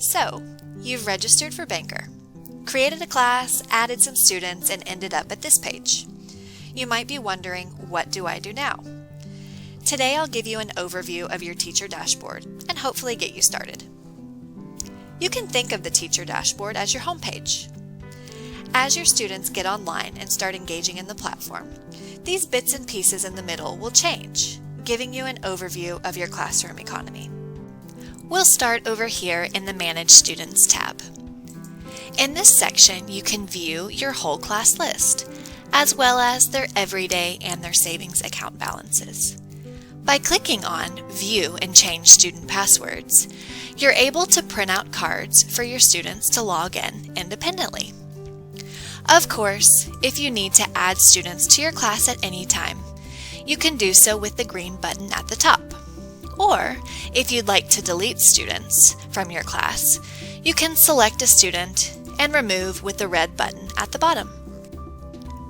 So, you've registered for Banqer, created a class, added some students, and ended up at this page. You might be wondering, what do I do now? Today I'll give you an overview of your teacher dashboard and hopefully get you started. You can think of the teacher dashboard as your homepage. As your students get online and start engaging in the platform, these bits and pieces in the middle will change, giving you an overview of your classroom economy. We'll start over here in the Manage Students tab. In this section, you can view your whole class list, as well as their everyday and their savings account balances. By clicking on View and Change Student Passwords, you're able to print out cards for your students to log in independently. Of course, if you need to add students to your class at any time, you can do so with the green button at the top. Or, if you'd like to delete students from your class, you can select a student and remove with the red button at the bottom.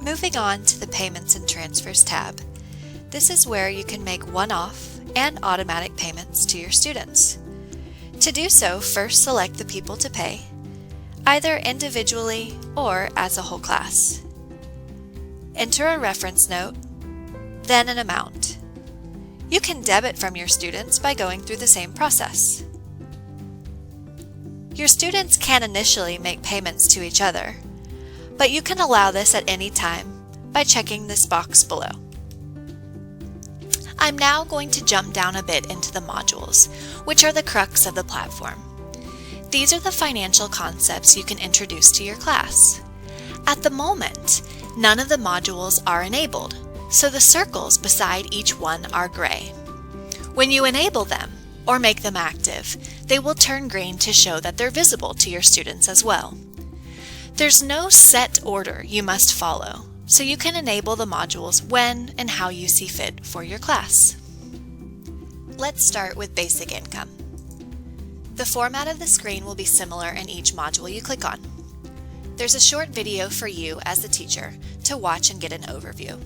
Moving on to the Payments and Transfers tab, this is where you can make one-off and automatic payments to your students. To do so, first select the people to pay, either individually or as a whole class. Enter a reference note, then an amount. You can debit from your students by going through the same process. Your students can initially make payments to each other, but you can allow this at any time by checking this box below. I'm now going to jump down a bit into the modules, which are the crux of the platform. These are the financial concepts you can introduce to your class. At the moment, none of the modules are enabled, so the circles beside each one are gray. When you enable them, or make them active, they will turn green to show that they're visible to your students as well. There's no set order you must follow, so you can enable the modules when and how you see fit for your class. Let's start with basic income. The format of the screen will be similar in each module you click on. There's a short video for you as the teacher to watch and get an overview.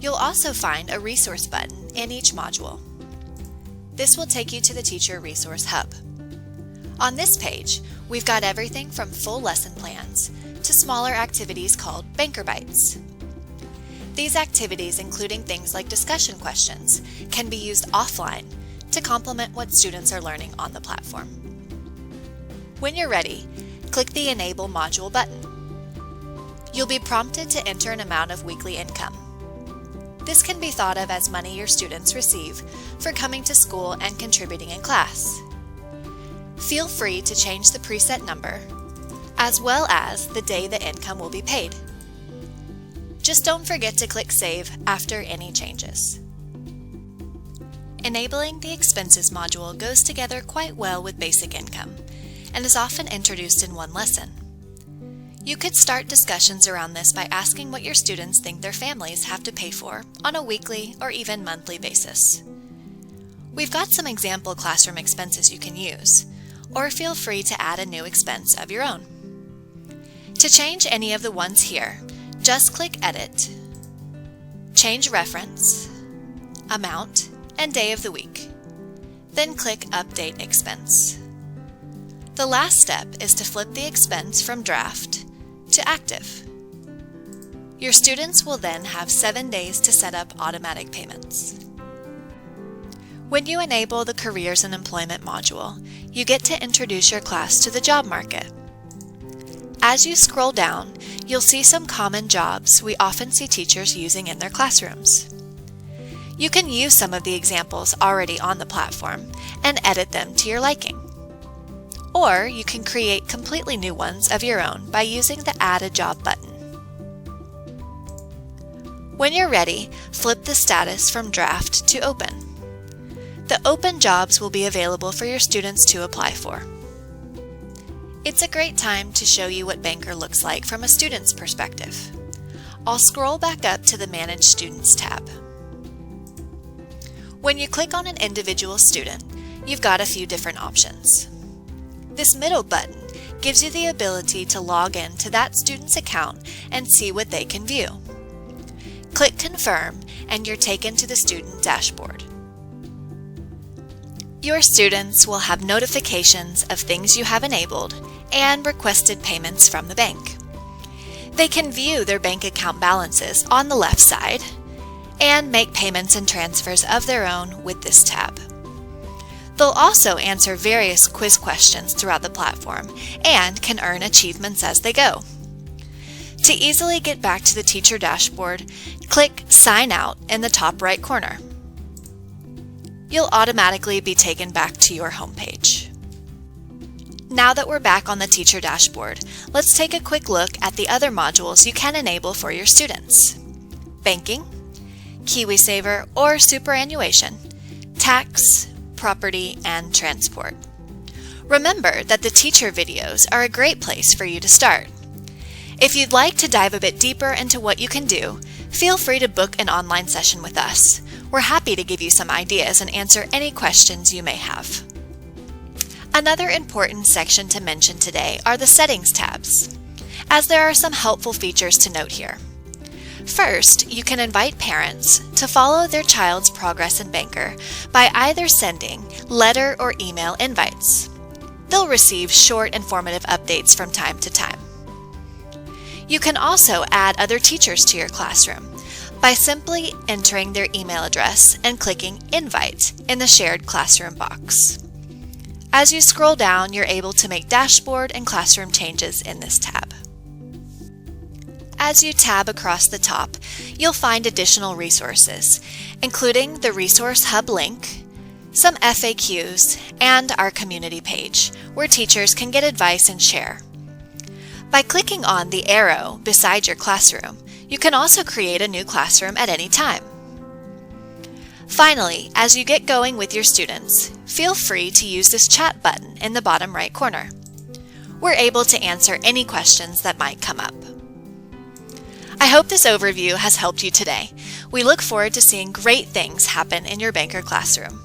You'll also find a resource button in each module. This will take you to the Teacher Resource Hub. On this page, we've got everything from full lesson plans to smaller activities called Banqer Bites. These activities, including things like discussion questions, can be used offline to complement what students are learning on the platform. When you're ready, click the Enable Module button. You'll be prompted to enter an amount of weekly income. This can be thought of as money your students receive for coming to school and contributing in class. Feel free to change the preset number, as well as the day the income will be paid. Just don't forget to click Save after any changes. Enabling the Expenses module goes together quite well with basic income and is often introduced in one lesson. You could start discussions around this by asking what your students think their families have to pay for on a weekly or even monthly basis. We've got some example classroom expenses you can use, or feel free to add a new expense of your own. To change any of the ones here, just click Edit, change reference, amount, and day of the week. Then click Update Expense. The last step is to flip the expense from draft to active. Your students will then have 7 days to set up automatic payments. When you enable the Careers and Employment module, you get to introduce your class to the job market. As you scroll down, you'll see some common jobs we often see teachers using in their classrooms. You can use some of the examples already on the platform and edit them to your liking. Or you can create completely new ones of your own by using the Add a Job button. When you're ready, flip the status from Draft to Open. The open jobs will be available for your students to apply for. It's a great time to show you what Banqer looks like from a student's perspective. I'll scroll back up to the Manage Students tab. When you click on an individual student, you've got a few different options. This middle button gives you the ability to log in to that student's account and see what they can view. Click Confirm and you're taken to the student dashboard. Your students will have notifications of things you have enabled and requested payments from the bank. They can view their bank account balances on the left side and make payments and transfers of their own with this tab. They'll also answer various quiz questions throughout the platform and can earn achievements as they go. To easily get back to the teacher dashboard, click Sign Out in the top right corner. You'll automatically be taken back to your homepage. Now that we're back on the teacher dashboard, let's take a quick look at the other modules you can enable for your students: banking, KiwiSaver or superannuation, tax, property, and transport. Remember that the teacher videos are a great place for you to start. If you'd like to dive a bit deeper into what you can do, feel free to book an online session with us. We're happy to give you some ideas and answer any questions you may have. Another important section to mention today are the Settings tabs, as there are some helpful features to note here. First, you can invite parents to follow their child's progress in Banqer by either sending letter or email invites. They'll receive short, informative updates from time to time. You can also add other teachers to your classroom by simply entering their email address and clicking Invite in the Shared Classroom box. As you scroll down, you're able to make dashboard and classroom changes in this tab. As you tab across the top, you'll find additional resources, including the Resource Hub link, some FAQs, and our community page, where teachers can get advice and share. By clicking on the arrow beside your classroom, you can also create a new classroom at any time. Finally, as you get going with your students, feel free to use this chat button in the bottom right corner. We're able to answer any questions that might come up. I hope this overview has helped you today. We look forward to seeing great things happen in your Banqer classroom.